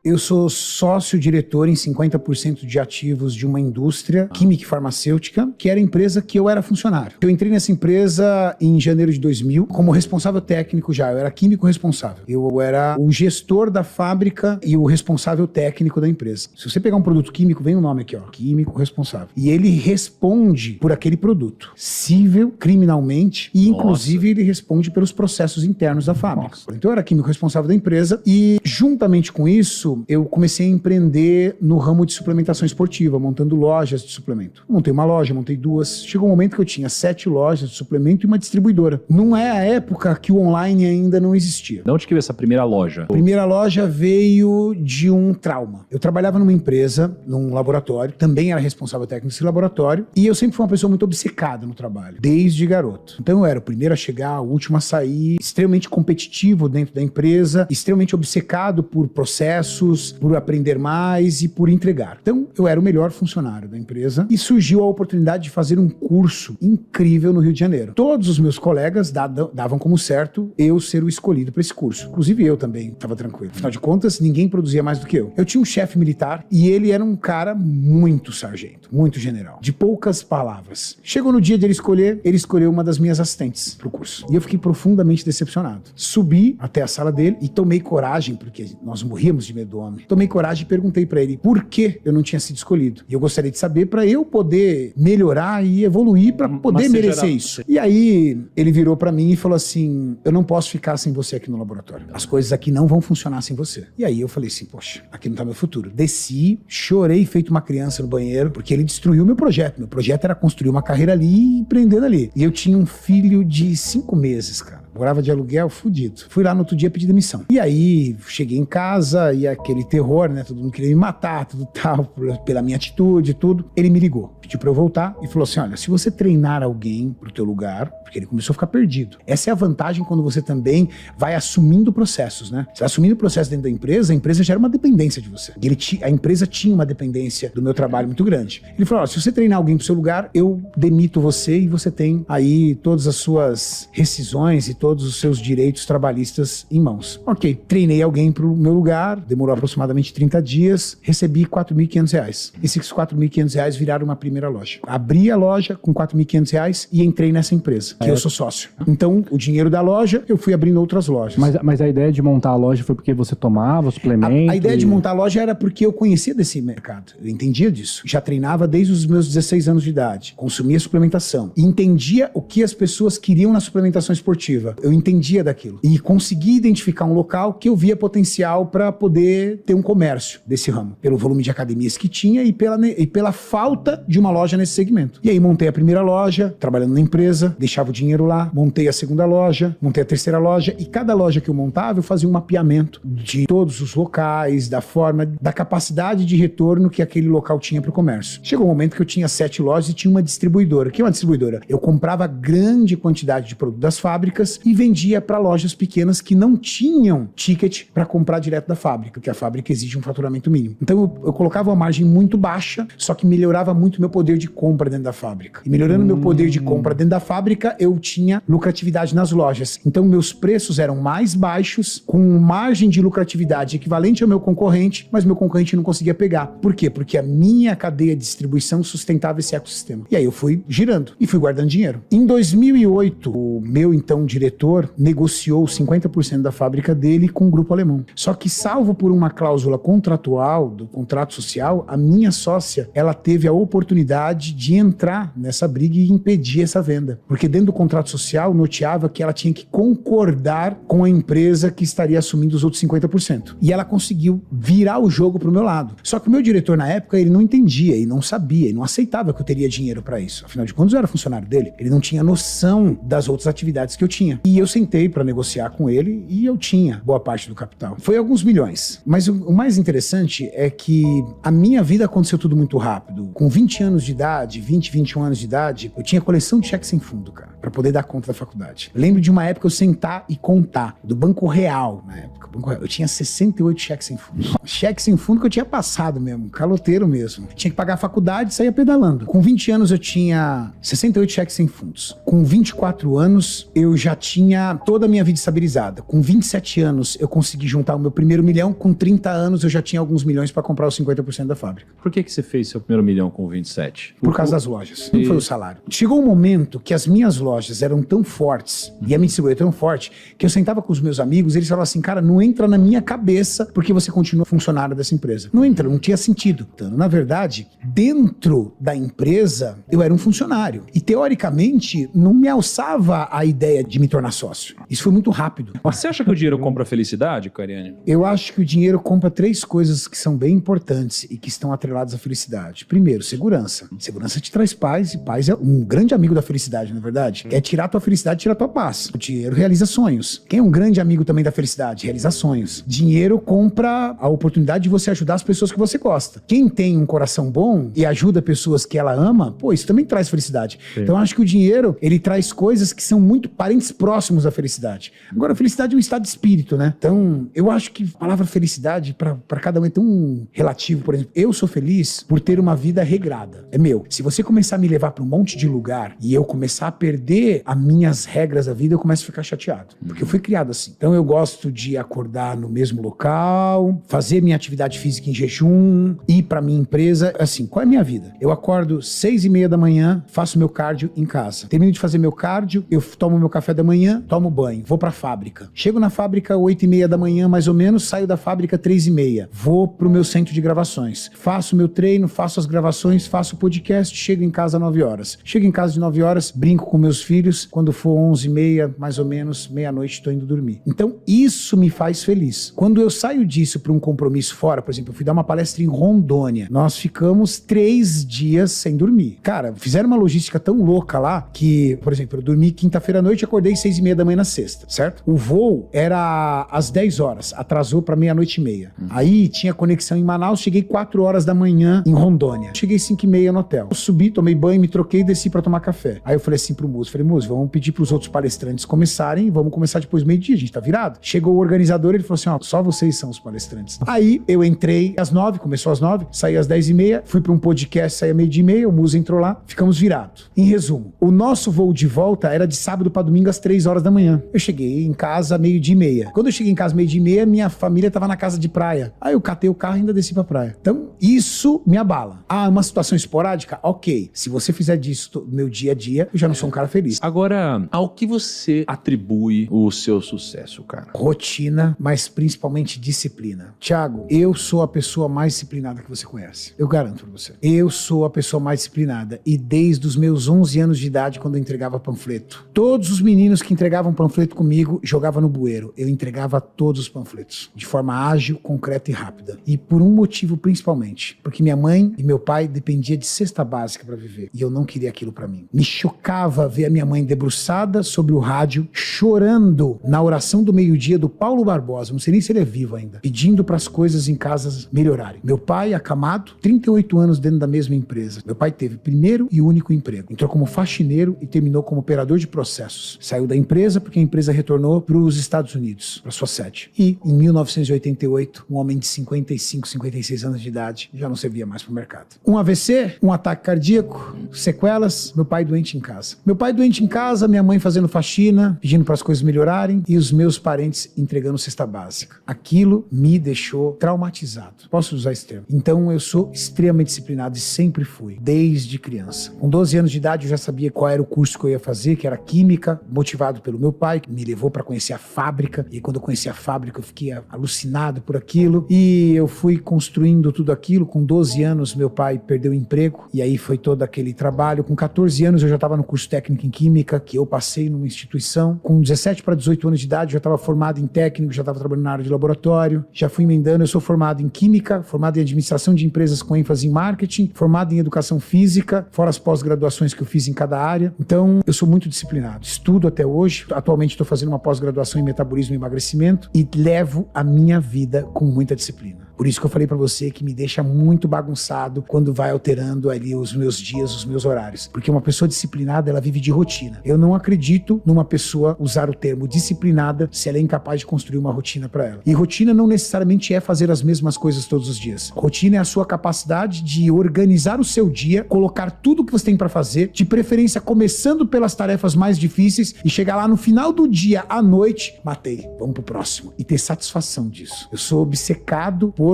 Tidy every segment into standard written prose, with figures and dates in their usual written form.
Eu sou sócio-diretor em 50% de ativos de uma indústria química e farmacêutica, que era a empresa que eu era funcionário. Eu entrei nessa empresa em janeiro de 2000 como responsável técnico já. Eu era químico responsável. Eu era o gestor da fábrica e o responsável técnico da empresa. Se você pegar um produto químico, vem o nome aqui, ó, químico responsável. E ele responde por aquele produto, cível, criminalmente, e inclusive ele responde pelos processos internos da fábrica. Então eu era químico responsável da empresa e, juntamente com isso, eu comecei a empreender no ramo de suplementação esportiva, montando lojas de suplemento. Montei uma loja, montei duas. Chegou um momento que eu tinha 7 lojas de suplemento e uma distribuidora. Não é a época que o online ainda não existia. De onde que veio essa primeira loja? A primeira loja veio de um trauma. Eu trabalhava numa empresa, num laboratório, também era responsável técnico desse laboratório, e eu sempre fui uma pessoa muito obcecada no trabalho, desde garoto. Então eu era o primeiro a chegar, o último a sair, extremamente competitivo dentro da empresa, extremamente obcecado por processos, por aprender mais e por entregar. Então, eu era o melhor funcionário da empresa e surgiu a oportunidade de fazer um curso incrível no Rio de Janeiro. Todos os meus colegas davam como certo eu ser o escolhido para esse curso. Inclusive eu também estava tranquilo. Afinal de contas, ninguém produzia mais do que eu. Eu tinha um chefe militar e ele era um cara muito sargento, muito general, de poucas palavras. Chegou no dia de ele escolheu uma das minhas assistentes para o curso. E eu fiquei profundamente decepcionado. Subi até a sala dele e tomei coragem, porque nós morríamos de medo do homem. Tomei coragem e perguntei pra ele por que eu não tinha sido escolhido. E eu gostaria de saber pra eu poder melhorar e evoluir pra poder merecer isso. E aí ele virou pra mim e falou assim: eu não posso ficar sem você aqui no laboratório. As coisas aqui não vão funcionar sem você. E aí eu falei assim: poxa, aqui não tá meu futuro. Desci, chorei feito uma criança no banheiro, porque ele destruiu meu projeto. Meu projeto era construir uma carreira ali e empreender ali. E eu tinha um filho de 5 meses, cara. Morava de aluguel, fudido. Fui lá no outro dia pedir demissão. E aí, cheguei em casa e aquele terror, né? Todo mundo queria me matar, tudo tal, pela minha atitude e tudo. Ele me ligou, pediu pra eu voltar e falou assim: olha, se você treinar alguém pro teu lugar, porque ele começou a ficar perdido. Essa é a vantagem quando você também vai assumindo processos, né? Você vai assumindo o processo dentro da empresa, a empresa gera uma dependência de você. A empresa tinha uma dependência do meu trabalho muito grande. Ele falou: olha, se você treinar alguém pro seu lugar, eu demito você e você tem aí todas as suas rescisões e todos os seus direitos trabalhistas em mãos. Ok, treinei alguém pro meu lugar, demorou aproximadamente 30 dias, recebi R$4.500. Esses R$4.500 viraram uma primeira loja. Abri a loja com R$4.500 e entrei nessa empresa, que eu sou sócio. Então, o dinheiro da loja, eu fui abrindo outras lojas. Mas a ideia de montar a loja foi porque você tomava suplemento? A ideia de montar a loja era porque eu conhecia desse mercado. Eu entendia disso. Já treinava desde os meus 16 anos de idade. Consumia suplementação. E entendia o que as pessoas queriam na suplementação esportiva. Eu entendia daquilo. E consegui identificar um local que eu via potencial para poder ter um comércio desse ramo. Pelo volume de academias que tinha e pela falta de uma loja nesse segmento. E aí montei a primeira loja, trabalhando na empresa, deixava o dinheiro lá, montei a segunda loja, montei a terceira loja, e cada loja que eu montava, eu fazia um mapeamento de todos os locais, da forma, da capacidade de retorno que aquele local tinha para o comércio. Chegou um momento que eu tinha 7 lojas e tinha uma distribuidora. O que é uma distribuidora? Eu comprava grande quantidade de produto das fábricas e vendia para lojas pequenas que não tinham ticket para comprar direto da fábrica, porque a fábrica exige um faturamento mínimo. Então eu colocava uma margem muito baixa, só que melhorava muito meu poder de compra dentro da fábrica. E melhorando meu poder de compra dentro da fábrica, eu tinha lucratividade nas lojas. Então meus preços eram mais baixos, com margem de lucratividade equivalente ao meu concorrente, mas meu concorrente não conseguia pegar. Por quê? Porque a minha cadeia de distribuição sustentava esse ecossistema. E aí eu fui girando e fui guardando dinheiro. Em 2008, o meu então diretor negociou 50% da fábrica dele com o grupo alemão. Só que, salvo por uma cláusula contratual, do contrato social, a minha sócia, ela teve a oportunidade de entrar nessa briga e impedir essa venda. Porque dentro do contrato social, noteava que ela tinha que concordar com a empresa que estaria assumindo os outros 50%. E ela conseguiu virar o jogo pro meu lado. Só que o meu diretor, na época, ele não entendia, e não sabia, e não aceitava que eu teria dinheiro para isso. Afinal de contas, eu era funcionário dele. Ele não tinha noção das outras atividades que eu tinha. E eu sentei para negociar com ele e eu tinha boa parte do capital. Foi alguns milhões. Mas o mais interessante é que a minha vida aconteceu tudo muito rápido. Com 20 anos de idade, 21 anos de idade, eu tinha coleção de cheques sem fundo, cara, para poder dar conta da faculdade. Eu lembro de uma época eu sentar e contar, do Banco Real, na época. Eu tinha 68 cheques sem fundo. Cheque sem fundo que eu tinha passado mesmo, caloteiro mesmo. Tinha que pagar a faculdade e saía pedalando. Com 20 anos eu tinha 68 cheques sem fundos. Com 24 anos eu já tinha tinha toda a minha vida estabilizada. Com 27 anos, eu consegui juntar o meu primeiro milhão. Com 30 anos, eu já tinha alguns milhões para comprar os 50% da fábrica. Por que você fez seu primeiro milhão com 27? Por causa das lojas. Não foi o salário. Chegou um momento que as minhas lojas eram tão fortes, e a minha distribuidora tão forte, que eu sentava com os meus amigos e eles falavam assim, cara, não entra na minha cabeça porque você continua funcionário dessa empresa. Não entra, não tinha sentido. Então, na verdade, dentro da empresa, eu era um funcionário. E, teoricamente, não me alçava a ideia de me tornar sócio. Isso foi muito rápido. Você acha que o dinheiro compra felicidade, Cariani? Eu acho que o dinheiro compra 3 coisas que são bem importantes e que estão atreladas à felicidade. Primeiro, segurança. Segurança te traz paz, e paz é um grande amigo da felicidade, na é verdade. É tirar tua felicidade, tirar tua paz. O dinheiro realiza sonhos. Quem é um grande amigo também da felicidade? Realiza sonhos. Dinheiro compra a oportunidade de você ajudar as pessoas que você gosta. Quem tem um coração bom e ajuda pessoas que ela ama, pô, isso também traz felicidade. Sim. Então eu acho que o dinheiro, ele traz coisas que são muito parentes próximos da felicidade. Agora, a felicidade é um estado de espírito, né? Então, eu acho que a palavra felicidade pra cada um é tão relativo. Por exemplo, eu sou feliz por ter uma vida regrada. É meu. Se você começar a me levar pra um monte de lugar e eu começar a perder as minhas regras da vida, eu começo a ficar chateado. Porque eu fui criado assim. Então, eu gosto de acordar no mesmo local, fazer minha atividade física em jejum, ir pra minha empresa. Assim, qual é a minha vida? Eu acordo 6:30 da manhã, faço meu cardio em casa. Termino de fazer meu cardio, eu tomo meu café da manhã, tomo banho, vou pra fábrica. Chego na fábrica 8:30 da manhã, mais ou menos, saio da fábrica 3:30. Vou pro meu centro de gravações. Faço meu treino, faço as gravações, faço o podcast, chego em casa às 9 horas. Chego em casa de 9 horas, brinco com meus filhos. Quando for 11:30, mais ou menos, meia-noite, estou indo dormir. Então, isso me faz feliz. Quando eu saio disso para um compromisso fora, por exemplo, eu fui dar uma palestra em Rondônia. Nós ficamos 3 dias sem dormir. Cara, fizeram uma logística tão louca lá que, por exemplo, eu dormi quinta-feira à noite e acordei 6:30 da manhã na sexta, certo? O voo era às 10 horas, atrasou para 00:30. Aí tinha conexão em Manaus, cheguei 4 horas da manhã em Rondônia. Cheguei 5:30 no hotel. Eu subi, tomei banho, me troquei e desci para tomar café. Aí eu falei assim pro Muso, vamos pedir pros outros palestrantes começarem, vamos começar depois do meio-dia, a gente tá virado. Chegou o organizador, ele falou assim, ó, só vocês são os palestrantes. Aí eu entrei às 9, começou às 9, saí às 10:30, fui pra um podcast, saí às 12:30, o Muso entrou lá, ficamos virados. Em resumo, o nosso voo de volta era de sábado pra domingo às 3 horas da manhã. Eu cheguei em casa 12:30. Quando eu cheguei em casa 12:30, minha família tava na casa de praia. Aí eu catei o carro e ainda desci pra praia. Então, isso me abala. Ah, uma situação esporádica? Ok. Se você fizer disso no meu dia a dia, eu já não sou um cara feliz. Agora, ao que você atribui o seu sucesso, cara? Rotina, mas principalmente disciplina. Thiago, eu sou a pessoa mais disciplinada que você conhece. Eu garanto pra você. Eu sou a pessoa mais disciplinada. E desde os meus 11 anos de idade, quando eu entregava panfleto, todos os meninos que entregavam panfleto comigo, jogavam no bueiro. Eu entregava todos os panfletos. De forma ágil, concreta e rápida. E por um motivo principalmente. Porque minha mãe e meu pai dependiam de cesta básica pra viver. E eu não queria aquilo pra mim. Me chocava ver a minha mãe debruçada sobre o rádio, chorando na oração do meio-dia do Paulo Barbosa, não sei nem se ele é vivo ainda, pedindo para as coisas em casa melhorarem. Meu pai, acamado, 38 anos dentro da mesma empresa. Meu pai teve primeiro e único emprego. Entrou como faxineiro e terminou como operador de processos. Saiu da empresa porque a empresa retornou para os Estados Unidos, para sua sede. E, em 1988, um homem de 55, 56 anos de idade já não servia mais para o mercado. Um AVC, um ataque cardíaco, sequelas, meu pai doente em casa. Meu pai doente em casa, minha mãe fazendo faxina, pedindo para as coisas melhorarem e os meus parentes entregando cesta básica. Aquilo me deixou traumatizado. Posso usar esse termo? Então eu sou extremamente disciplinado e sempre fui, desde criança. Com 12 anos de idade eu já sabia qual era o curso que eu ia fazer, que era Química, motivado pelo meu pai, que me levou para conhecer a fábrica. E quando eu conheci a fábrica eu fiquei alucinado por aquilo e eu fui construindo tudo aquilo. Com 12 anos meu pai perdeu o emprego e aí foi todo aquele trabalho. Com 14 anos eu já estava no curso técnico em Química, que eu passei numa instituição. Com 17 para 18 anos de idade, eu já estava formado em técnico, já estava trabalhando na área de laboratório, já fui emendando. Eu sou formado em Química, formado em administração de empresas com ênfase em marketing, formado em educação física, fora as pós-graduações que eu fiz em cada área. Então, eu sou muito disciplinado. Estudo até hoje. Atualmente, estou fazendo uma pós-graduação em metabolismo e emagrecimento e levo a minha vida com muita disciplina. Por isso que eu falei pra você que me deixa muito bagunçado quando vai alterando ali os meus dias, os meus horários. Porque uma pessoa disciplinada, ela vive de rotina. Eu não acredito numa pessoa usar o termo disciplinada se ela é incapaz de construir uma rotina pra ela. E rotina não necessariamente é fazer as mesmas coisas todos os dias. Rotina é a sua capacidade de organizar o seu dia, colocar tudo que você tem pra fazer, de preferência começando pelas tarefas mais difíceis e chegar lá no final do dia, à noite, matei, vamos pro próximo. E ter satisfação disso. Eu sou obcecado por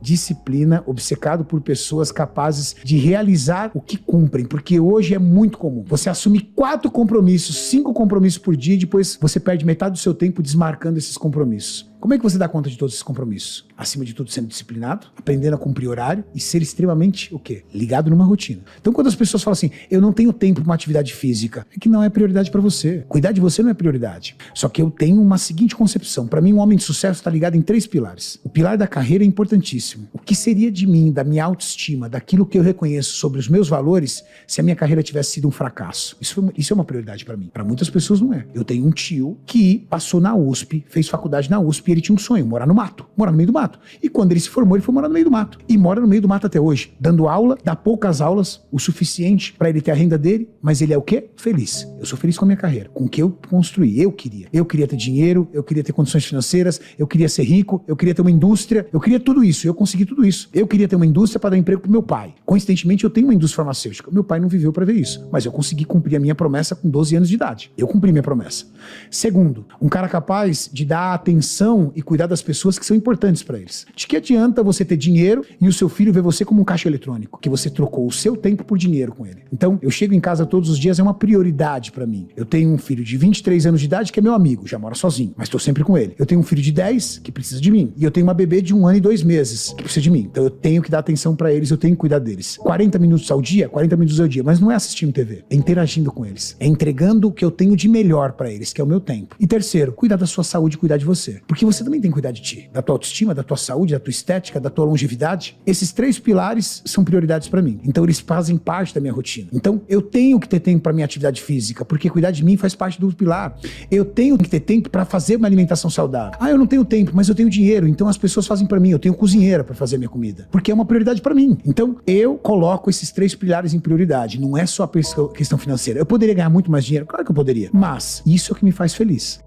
disciplina, obcecado por pessoas capazes de realizar o que cumprem, porque hoje é muito comum. Você assume 4 compromissos, 5 compromissos por dia e depois você perde metade do seu tempo desmarcando esses compromissos. Como é que você dá conta de todos esses compromissos? Acima de tudo, sendo disciplinado, aprendendo a cumprir horário e ser extremamente, o quê? Ligado numa rotina. Então, quando as pessoas falam assim, eu não tenho tempo para uma atividade física, é que não é prioridade para você. Cuidar de você não é prioridade. Só que eu tenho uma seguinte concepção. Para mim, um homem de sucesso está ligado em 3 pilares. O pilar da carreira é importantíssimo. O que seria de mim, da minha autoestima, daquilo que eu reconheço sobre os meus valores, se a minha carreira tivesse sido um fracasso? Isso é uma prioridade para mim. Para muitas pessoas não é. Eu tenho um tio que passou na USP, fez faculdade na USP, e ele tinha um sonho, morar no mato, morar no meio do mato. E quando ele se formou, ele foi morar no meio do mato. E mora no meio do mato até hoje, dando aula, dá poucas aulas, o suficiente para ele ter a renda dele, mas ele é o quê? Feliz. Eu sou feliz com a minha carreira, com o que eu construí. Eu queria ter dinheiro, eu queria ter condições financeiras, eu queria ser rico, eu queria ter uma indústria, eu queria tudo isso, eu consegui tudo isso. Eu queria ter uma indústria para dar emprego pro meu pai. Coincidentemente, eu tenho uma indústria farmacêutica. Meu pai não viveu para ver isso, mas eu consegui cumprir a minha promessa com 12 anos de idade. Eu cumpri minha promessa. Segundo, um cara capaz de dar atenção e cuidar das pessoas que são importantes para eles. De que adianta você ter dinheiro e o seu filho ver você como um caixa eletrônico, que você trocou o seu tempo por dinheiro com ele. Então, eu chego em casa todos os dias, é uma prioridade para mim. Eu tenho um filho de 23 anos de idade que é meu amigo, já mora sozinho, mas tô sempre com ele. Eu tenho um filho de 10 que precisa de mim. E eu tenho uma bebê de 1 ano e 2 meses que precisa de mim. Então eu tenho que dar atenção para eles, eu tenho que cuidar deles. 40 minutos ao dia, 40 minutos ao dia, mas não é assistindo TV, é interagindo com eles. É entregando o que eu tenho de melhor para eles, que é o meu tempo. E terceiro, cuidar da sua saúde, cuidar de você. Porque você também tem que cuidar de ti, da tua autoestima, da tua saúde, da tua estética, da tua longevidade. Esses 3 pilares são prioridades para mim. Então eles fazem parte da minha rotina. Então eu tenho que ter tempo para minha atividade física, porque cuidar de mim faz parte do pilar. Eu tenho que ter tempo para fazer uma alimentação saudável. Ah, eu não tenho tempo, mas eu tenho dinheiro, então as pessoas fazem para mim. Eu tenho cozinheira para fazer minha comida, porque é uma prioridade para mim. Então eu coloco esses 3 pilares em prioridade. Não é só a questão financeira. Eu poderia ganhar muito mais dinheiro? Claro que eu poderia. Mas isso é o que me faz feliz.